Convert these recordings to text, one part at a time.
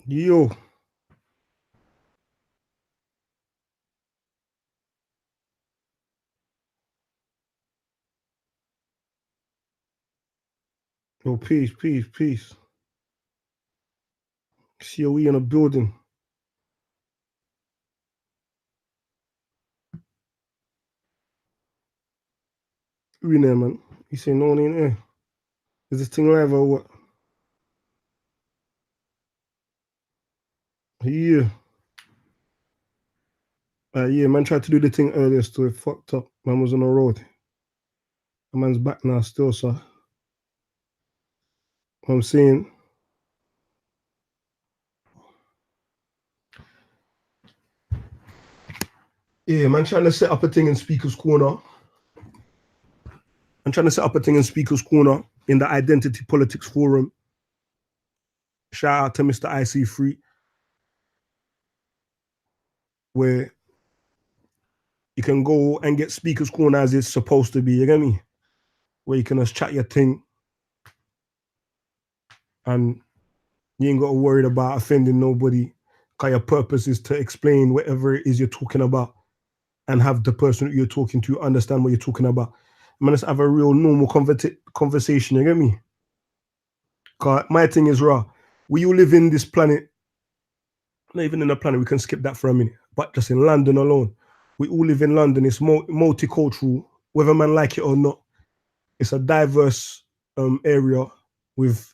Yo, yo, peace, peace, peace. COE in a building. Who in there, man? You say no one ain't there. Is this thing live or what? Yeah. Yeah, man tried to do the thing earlier, so it fucked up. Man was on the road. The man's back now still, so what I'm saying, yeah, man trying to set up a thing in Speaker's Corner. I'm trying to set up a thing in Speaker's Corner in the Identity Politics Forum. Shout out to Mr. IC3, where you can go and get Speaker's Corner as it's supposed to be, you get me? Where you can just chat your thing and you ain't got to worry about offending nobody. Because your purpose is to explain whatever it is you're talking about and have the person that you're talking to understand what you're talking about. I mean, let's have a real normal conversation, you get me? Because my thing is raw. We all live in this planet, not even in the planet, we can skip that for a minute, but just in London alone. We all live in London. It's multicultural, whether man like it or not. It's a diverse area with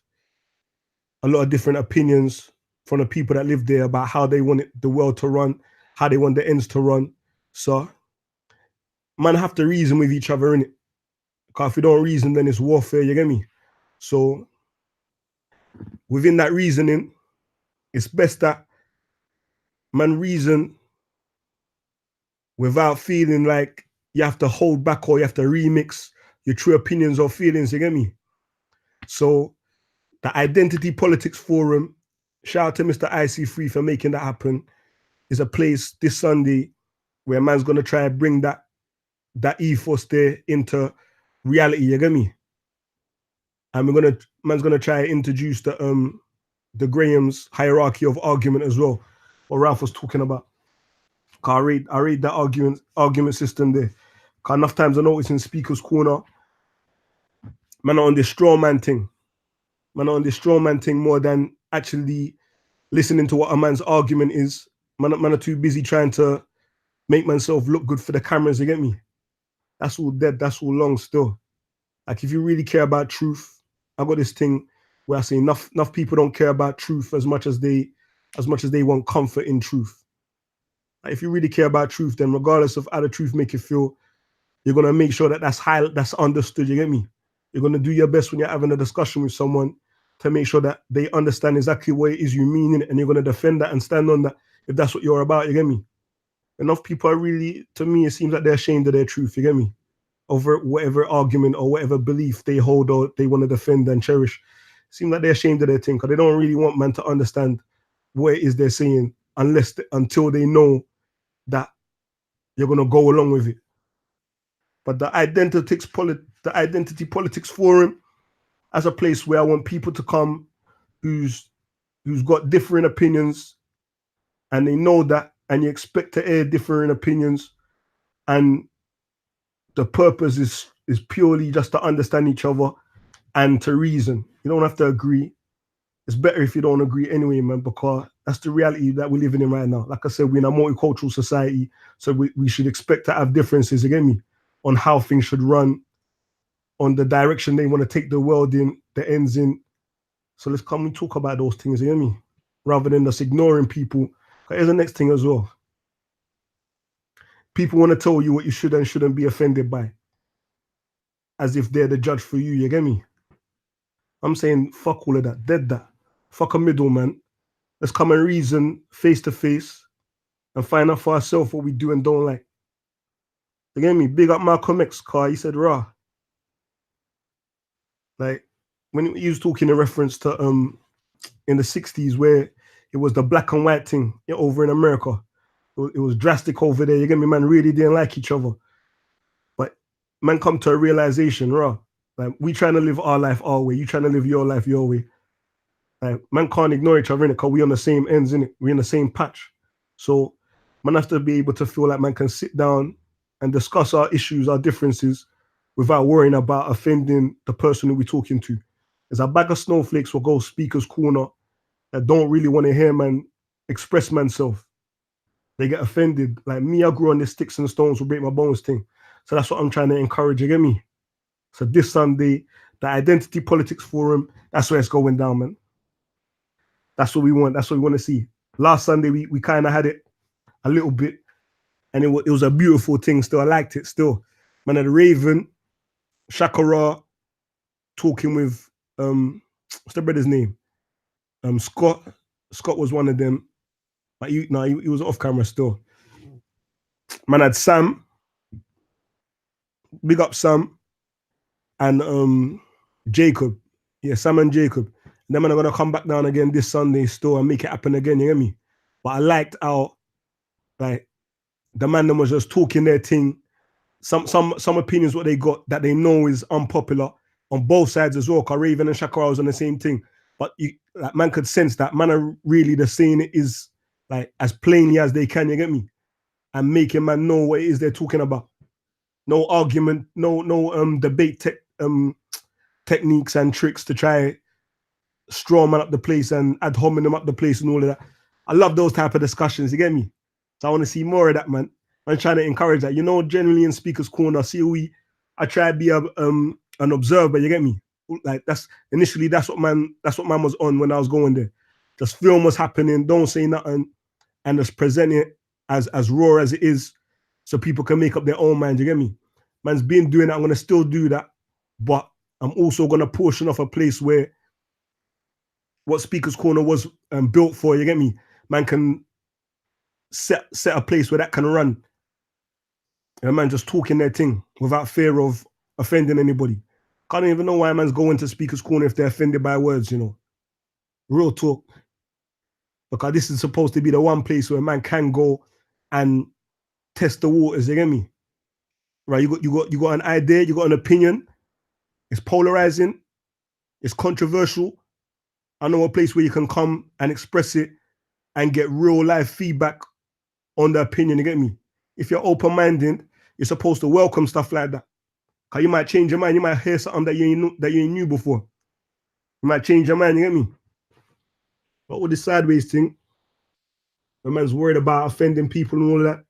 a lot of different opinions from the people that live there about how they want the world to run, how they want the ends to run. So, man have to reason with each other, innit? Because if you don't reason, then it's warfare, you get me? So, within that reasoning, it's best that man reason without feeling like you have to hold back or you have to remix your true opinions or feelings, you get me? So, the Identity Politics Forum, shout out to Mr. IC3 for making that happen, is a place this Sunday where man's gonna try and bring that ethos there into reality, you get me? And man's gonna try and introduce the Graham's hierarchy of argument as well, what Ralph was talking about. I read that argument system there. Cause enough times I notice in Speaker's Corner, man are on this straw man thing. Man are on this straw man thing more than actually listening to what a man's argument is. Man are too busy trying to make myself look good for the cameras, you get me? That's all dead, that's all long still. Like if you really care about truth, I got this thing where I say enough people don't care about truth as much as they want comfort in truth. Like if you really care about truth, then regardless of how the truth make you feel, you're gonna make sure that that's understood. You get me? You're gonna do your best when you're having a discussion with someone to make sure that they understand exactly what it is you mean, and you're gonna defend that and stand on that if that's what you're about. You get me? Enough people are really, to me, it seems like they're ashamed of their truth. You get me? Over whatever argument or whatever belief they hold or they want to defend and cherish. Seem like they're ashamed of their thing because they don't really want man to understand what it is they're saying until they know that you're gonna go along with it. But the Identity Politics Forum as a place where I want people to come who's got different opinions and they know that and you expect to air different opinions and the purpose is purely just to understand each other and to reason. You don't have to agree. It's better if you don't agree anyway, man, because that's the reality that we're living in right now. Like I said, we're in a multicultural society, so we should expect to have differences, again, me, on how things should run, on the direction they want to take the world in, the ends in. So let's come and talk about those things, you hear me? Rather than just ignoring people. Here's the next thing as well. People want to tell you what you should and shouldn't be offended by, as if they're the judge for you, you get me? I'm saying fuck all of that, dead that. Fuck a middleman. Let's come and reason face to face and find out for ourselves what we do and don't like. You get me? Big up Malcolm X, car. He said raw. Like when he was talking in reference to in the 60s where it was the black and white thing over in America. It was drastic over there. You get me? Man really didn't like each other. But man come to a realization, raw. Like we trying to live our life our way. You trying to live your life your way. Like, man can't ignore each other in it because we on the same ends, in it. We in the same patch. So man have to be able to feel like man can sit down and discuss our issues, our differences, without worrying about offending the person who we're talking to. There's a bag of snowflakes will go speakers corner that don't really want to hear man express manself. They get offended. Like me, I grew on the sticks and stones will break my bones thing. So that's what I'm trying to encourage, you get me? So this Sunday, the Identity Politics Forum, that's where it's going down, man. That's what we want. That's what we want to see. Last Sunday, we kind of had it a little bit, and it was a beautiful thing still. I liked it still. Man, at the Raven, Shakara talking with, what's the brother's name? Scott. Scott was one of them. But he was off camera still. Man had Sam. Big up Sam. And Jacob. Yeah, Sam and Jacob. And then man are going to come back down again this Sunday still and make it happen again, you get me? But I liked how, like, the man them was just talking their thing. Some opinions what they got that they know is unpopular on both sides as well. Cause Raven and Shakara was on the same thing. But like, man could sense that man are really the saying it is like as plainly as they can, you get me? And making man know what it is they're talking about. No argument, no debate techniques and tricks to try straw man up the place and ad hominem up the place and all of that. I love those type of discussions, you get me? So I want to see more of that, man. I'm trying to encourage that. You know, generally in Speaker's Corner, I try to be an observer, you get me? Like that's what man was on when I was going there. Just film what's happening, don't say nothing, and just present it as raw as it is so people can make up their own mind, you get me? Man's been doing that, I'm gonna still do that, but I'm also gonna portion off a place where what Speaker's Corner was built for, you get me? Man can set a place where that can run. And man just talking their thing without fear of offending anybody. Can't even know why man's going to Speaker's Corner if they're offended by words, you know. Real talk. Because this is supposed to be the one place where man can go and test the waters, you get me? Right, you got an idea, you got an opinion, it's polarizing, it's controversial. I know a place where you can come and express it and get real life feedback on the opinion, you get me? If you're open-minded, you're supposed to welcome stuff like that. Because you might change your mind, you might hear something that you ain't knew before. You might change your mind, you get me? But with the sideways thing, the man's worried about offending people and all of that.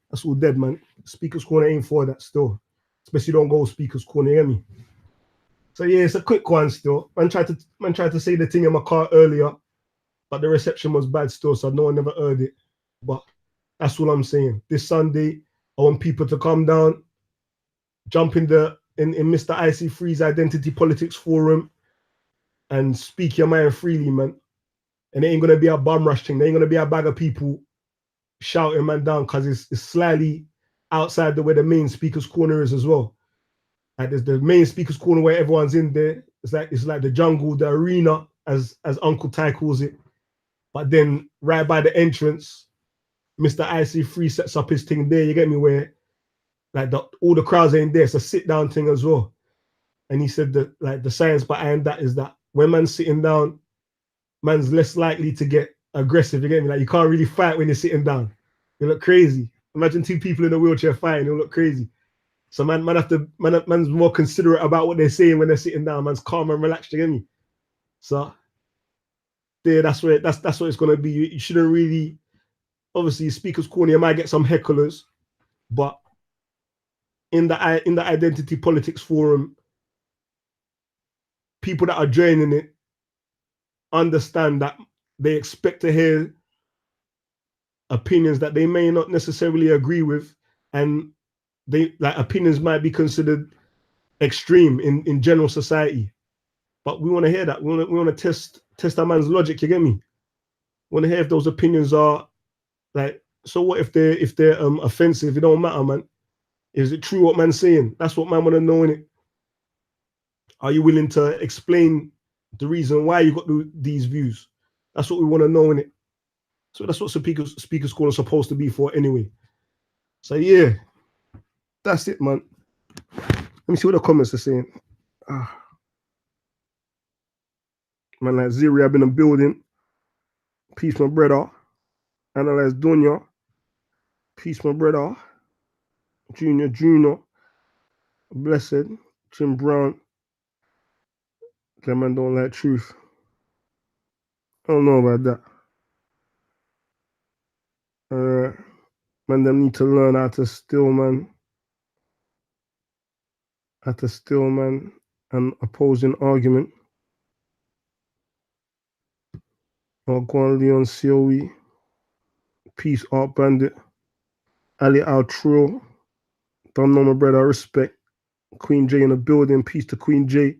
That's all dead, man. Speaker's Corner ain't for that still. Especially don't go Speaker's Corner, you get me? So yeah, it's a quick one still. Man tried to say the thing in my car earlier, but the reception was bad still, so no one never heard it. But that's all I'm saying. This Sunday, I want people to come down, jump in Mr. IC3's Identity Politics Forum and speak your mind freely, man. And it ain't gonna be a bum rush thing. There ain't gonna be a bag of people shouting man down because it's slightly outside the way the main Speaker's Corner is as well. Like there's the main Speaker's Corner where everyone's in there. It's like the jungle, the arena, as Uncle Ty calls it. But then right by the entrance, Mr. IC3 sets up his thing there, you get me, where like all the crowds ain't there. It's a sit down thing as well. And he said that like the science behind that is that when man's sitting down, man's less likely to get aggressive, you get me? Like you can't really fight when you're sitting down. You look crazy. Imagine two people in a wheelchair fighting, you'll look crazy. So man's more considerate about what they're saying when they're sitting down. Man's calm and relaxed, you get me? So yeah, that's what it's gonna be. You shouldn't really, obviously Speaker's Corner, you might get some hecklers, but in the Identity Politics Forum, people that are joining it understand that they expect to hear opinions that they may not necessarily agree with, and they like opinions might be considered extreme in general society. But we want to hear that. We want to test a man's logic, you get me? We want to hear if those opinions are like, so what if they're offensive? It don't matter, man. Is it true what man's saying? That's what man want to know, innit? Are you willing to explain the reason why you got these views? That's what we want to know, innit? So that's what Speaker's Corner is supposed to be for anyway. So yeah, that's it, man. Let me see what the comments are saying. Man like Ziri, I've been in building. Peace, my brother. Analyze Dunya. Peace, my brother. Junior. Blessed. Jim Brown. That man don't like truth. I don't know about that. Man, them need to learn how to steal, man. How to steal, man. An opposing argument. Or go on Leon COE. Peace, Art Bandit. Ali Altro. Don't know my brother. Respect. Queen J in the building. Peace to Queen J.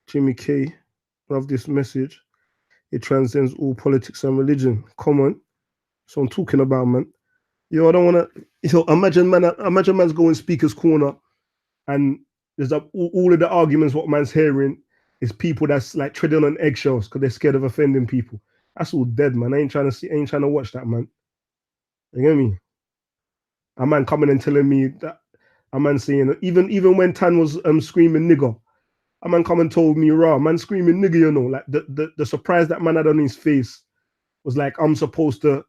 Jimmy K. Love this message. It transcends all politics and religion. Come on. So I'm talking about, man. Yo, I don't want to. Imagine man's going speaker's corner, and there's all of the arguments. What man's hearing is people that's like treading on eggshells because they're scared of offending people. That's all dead, man. I ain't trying to watch that, man. You get me? A man coming and telling me that. A man saying even when Tan was screaming nigger, a man come and told me raw, man screaming nigger, you know, like the surprise that man had on his face was like, I'm supposed to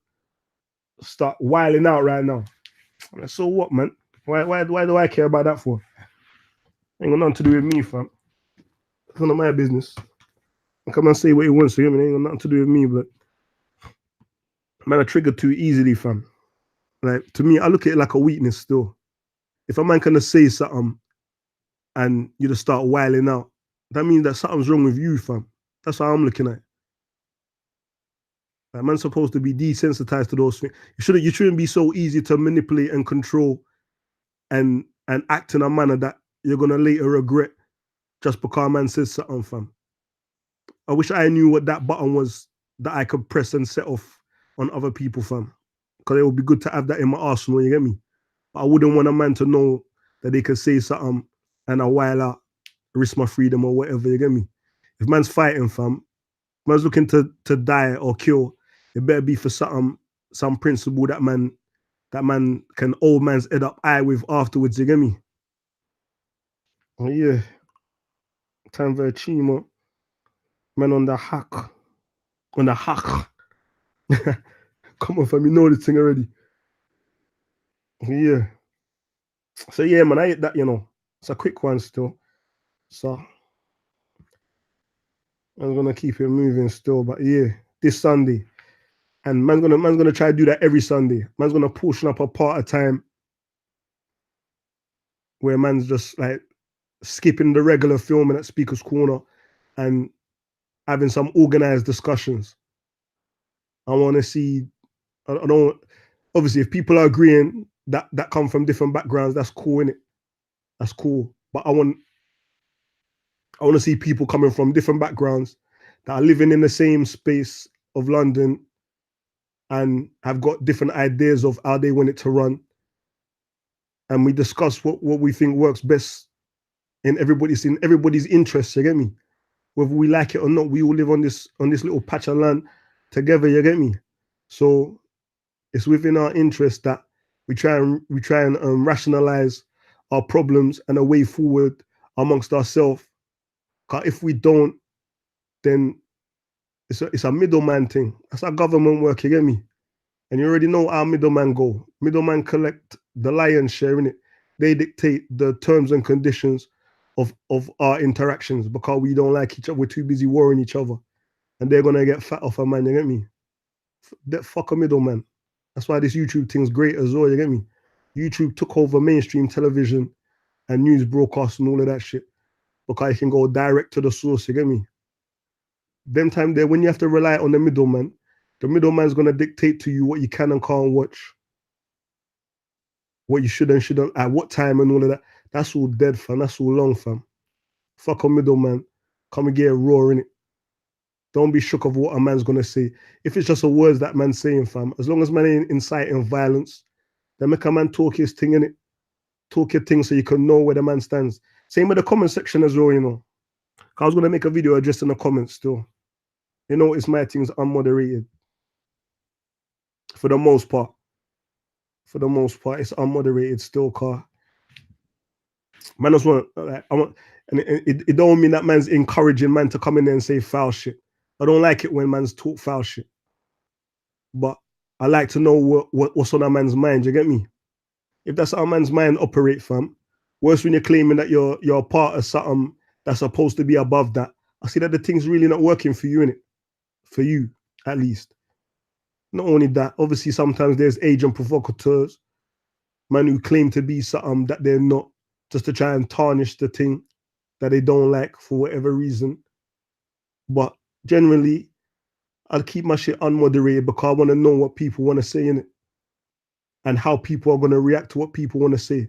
start wiling out right now. So what, man? Why do I care about that for? Ain't got nothing to do with me, fam. It's none of my business. Come and say what he wants to him, it ain't got nothing to do with me, but man, I triggered too easily, fam. Like, to me, I look at it like a weakness still. If a man can say something and you just start wiling out, that means that something's wrong with you, fam. That's how I'm looking at it. Like, man's supposed to be desensitized to those things. You shouldn't be so easy to manipulate and control and act in a manner that you're gonna later regret just because a man says something, fam. I wish I knew what that button was that I could press and set off on other people, fam. Because it would be good to have that in my arsenal, you get me? But I wouldn't want a man to know that they could say something and a while out, risk my freedom or whatever, you get me? If man's fighting, fam, man's looking to die or kill, it better be for something, some principle that man can old man's head up eye with afterwards, you get me? Oh, yeah. Time for a chimo. Man on the hack. On the hack. Come on, fam, you know this thing already. Yeah. So yeah, man, I hit that, you know. It's a quick one still. So I'm gonna keep it moving still. But yeah, this Sunday. And man's gonna try to do that every Sunday. Man's gonna portion up a part of time where man's just like skipping the regular filming at Speaker's Corner and having some organized discussions. I want to see. I don't. Obviously, if people are agreeing that come from different backgrounds, that's cool, innit? That's cool. But I want to see people coming from different backgrounds that are living in the same space of London and have got different ideas of how they want it to run. And we discuss what we think works best in everybody's interests, you get me? Whether we like it or not, we all live on this little patch of land together, you get me? So it's within our interest that we try and rationalize our problems and a way forward amongst ourselves. Because if we don't, then it's a middleman thing. That's our government work, you get me? And you already know how middleman go. Middleman collect the lion's share in it. They dictate the terms and conditions of our interactions because we don't like each other. We're too busy warring each other. And they're going to get fat off a man, you get me? Fuck a middleman. That's why this YouTube thing's great as well, you get me? YouTube took over mainstream television and news broadcasts and all of that shit because you can go direct to the source, you get me? Them time there, when you have to rely on the middleman's going to dictate to you what you can and can't watch, what you should and shouldn't, at what time and all of that. That's all dead, fam. That's all long, fam. Fuck a middleman. Come and get a roar in it. Don't be shook of what a man's going to say. If it's just a words that man's saying, fam, as long as man ain't inciting violence, then make a man talk his thing in it. Talk your thing so you can know where the man stands. Same with the comment section as well, you know. I was going to make a video addressing the comments still. You know, it's my things unmoderated. For the most part. For the most part, it's unmoderated still, car. Man, just want, like, And it don't mean that man's encouraging man to come in there and say foul shit. I don't like it when man's talk foul shit. But I like to know what's on a man's mind, you get me? If that's how a man's mind operate, fam. Worse when you're claiming that you're a part of something that's supposed to be above that. I see that the thing's really not working for you, innit? For you, at least. Not only that, obviously sometimes there's agent provocateurs, man who claim to be something that they're not, just to try and tarnish the thing that they don't like for whatever reason. But generally, I'll keep my shit unmoderated because I want to know what people want to say in it and how people are going to react to what people want to say.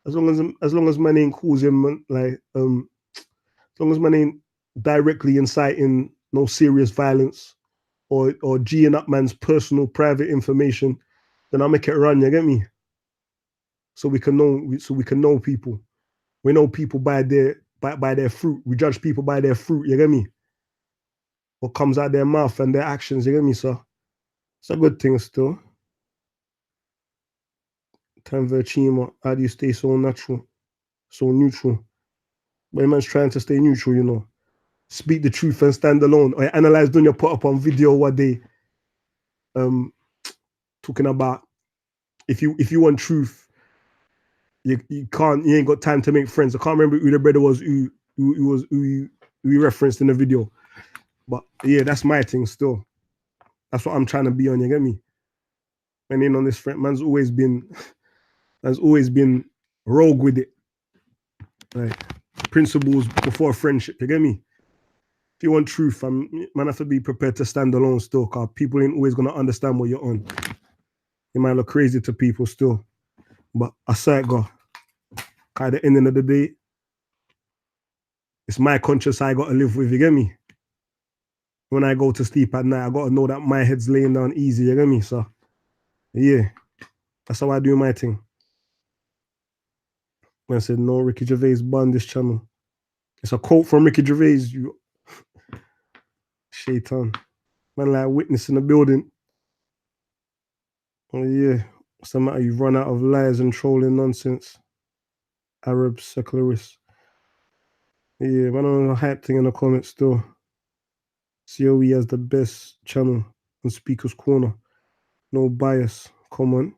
As long as man ain't causing like as long as man ain't directly inciting no serious violence or G'ing up man's personal private information, then I'll make it run, you get me? So we can know people. We know people by their fruit. We judge people by their fruit, you get me? What comes out their mouth and their actions, you get me, sir? It's a good thing still. Tanverchima, how do you stay so natural, so neutral? But man's trying to stay neutral, you know. Speak the truth and stand alone. Or analyze Dunya put up on video what they talking about if you want truth, you ain't got time to make friends. I can't remember who the brother was who you referenced in the video. But yeah, that's my thing still. That's what I'm trying to be on, you get me? And in on this front, man's always been rogue with it. Like principles before friendship, you get me? If you want truth, man have to be prepared to stand alone still, because people ain't always gonna understand what you're on. You might look crazy to people still. But I say it go. At the end of the day, it's my conscience I gotta live with, you get me? When I go to sleep at night, I gotta know that my head's laying down easy, you get me? So yeah, that's how I do my thing. When I said no, Ricky Gervais banned this channel. It's a quote from Ricky Gervais, you shaitan. Man, like witness in the building. Oh yeah, what's the matter? You've run out of lies and trolling nonsense. Arab secularists. Yeah, man, on a hype thing in the comments still. COE has the best channel on Speaker's Corner. No bias. Come on.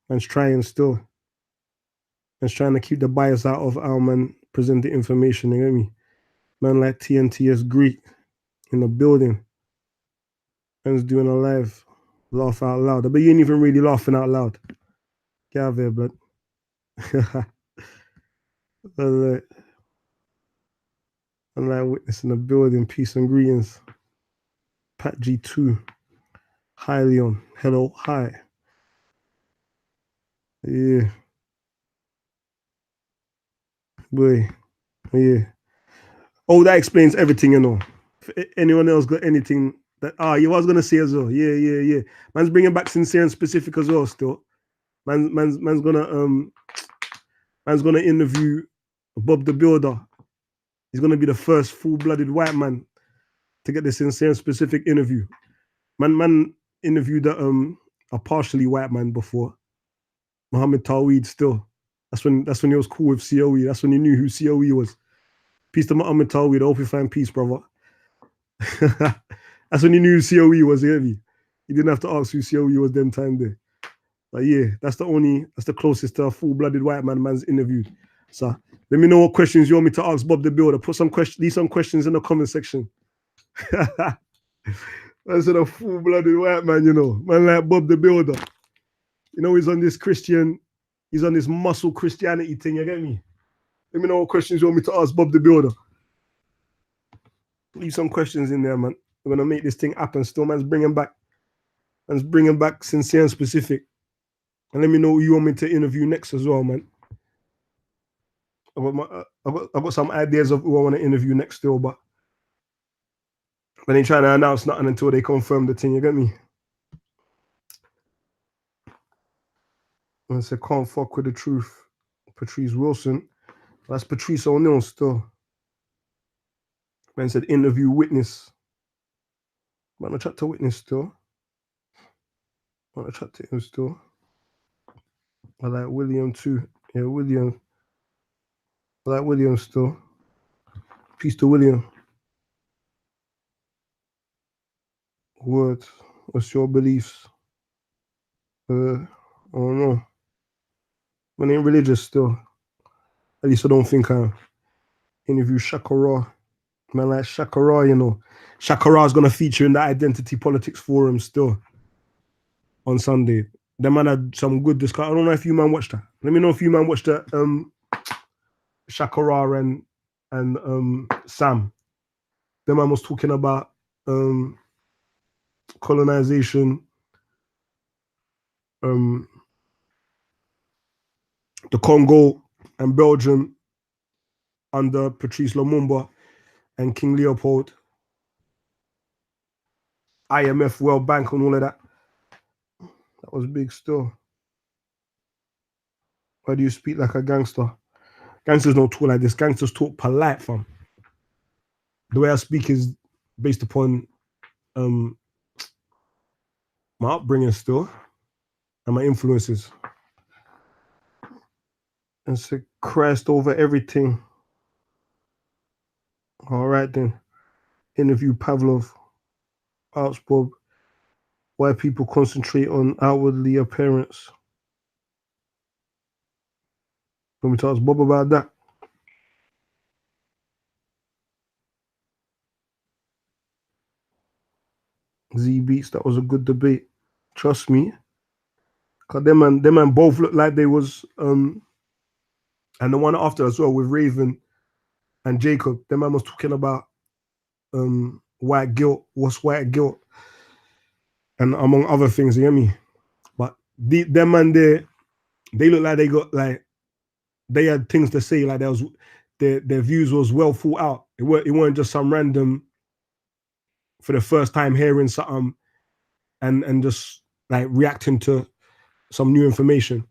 Man's trying still. Man's trying to keep the bias out of our man present the information, you get me? Man like TNTS Greek in the building. Man's doing a live. Laugh out loud. But you ain't even really laughing out loud. Get out of here, blood. I'm like witness in the building. Peace and greetings. Pat G2. Hi, Leon. Hello. Hi. Yeah. Boy. Yeah. Oh, that explains everything, you know. If anyone else got anything that you was gonna say as well. Yeah. Man's bringing back sincere and specific as well. Still, man's gonna interview Bob the Builder. He's gonna be the first full-blooded white man to get the sincere and specific interview. Man interviewed a partially white man before, Muhammad Taweed. Still, that's when he was cool with COE. That's when he knew who COE was. Peace to Muhammad Taweed. I hope you find peace, brother. That's when he knew who COE was, heavy. He didn't have to ask who COE was them time there. But yeah, that's the closest to a full-blooded white man's interviewed. So let me know what questions you want me to ask Bob the Builder. Leave some questions in the comment section. I said a full-blooded white man, you know. Man like Bob the Builder. You know, he's on this muscle Christianity thing, you get me? Let me know what questions you want me to ask Bob the Builder. Leave some questions in there, man. We're gonna make this thing happen. Still, man's bringing back sincere and specific. And let me know who you want me to interview next as well, man. I got some ideas of who I want to interview next still, but they ain't trying to announce nothing until they confirm the thing, you get me? I said, can't fuck with the truth. Patrice Wilson. That's Patrice O'Neill still. Man said, interview witness. Man, I chat to witness still. Man, I chat to him still. I like William too. Yeah, William. I like William still. Peace to William. Word. What's your beliefs? I don't know. Man ain't religious still. At least I don't think I interview Shakara. Man like Shakara, you know. Shakara's gonna feature in the Identity Politics Forum still on Sunday. Them man had some good discussion. I don't know if you man watched that. Let me know if you man watched that. Shakara and Sam. Them man was talking about colonization, the Congo and Belgium under Patrice Lumumba and King Leopold, IMF, World Bank, and all of that. That was big still. Why do you speak like a gangster? Gangsters don't talk like this. Gangsters talk polite, fam. The way I speak is based upon my upbringing still and my influences. And say Christ over everything. All right then. Interview Pavlov. Ask Bob why people concentrate on outwardly appearance. Want me to ask Bob about that? Z Beats, that was a good debate. Trust me. Cause them man both looked like they was and the one after as well with Raven and Jacob, them man was talking about white guilt, what's white guilt, and among other things, you hear me? But them man there, they look like they got like they had things to say, like there was their views was well thought out. It weren't just some random for the first time hearing something and just like reacting to some new information.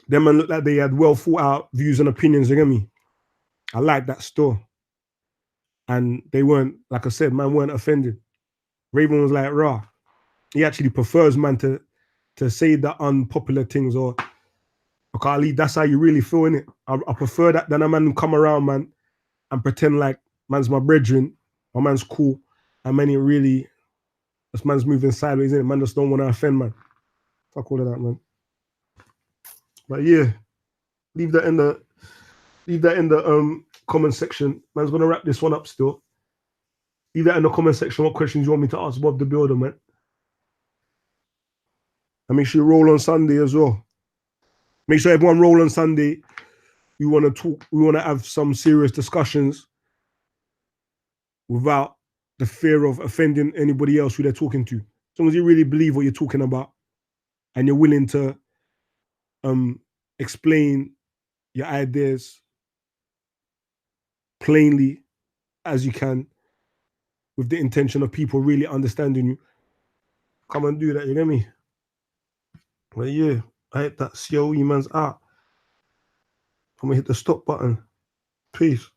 Them man looked like they had well thought out views and opinions, you get me? I like that still. And they weren't, like I said, man weren't offended. Raven was like, rah. He actually prefers man to say the unpopular things or Ali, that's how you really feel, innit? I prefer that than a man come around, man, and pretend like man's my brethren, my man's cool, and man ain't really, this man's moving sideways, innit? Man just don't want to offend, man. Fuck all of that, man. But yeah, leave that in the comment section. Man's gonna wrap this one up still. Leave that in the comment section. What questions you want me to ask Bob the Builder, man? And make sure you roll on Sunday as well. Make sure everyone roll on Sunday. We want to talk. We want to have some serious discussions without the fear of offending anybody else who they're talking to. As long as you really believe what you're talking about and you're willing to explain your ideas plainly as you can with the intention of people really understanding you, come and do that, you get me? Well, yeah, I hit that COE man's out. I'm gonna hit the stop button. Peace.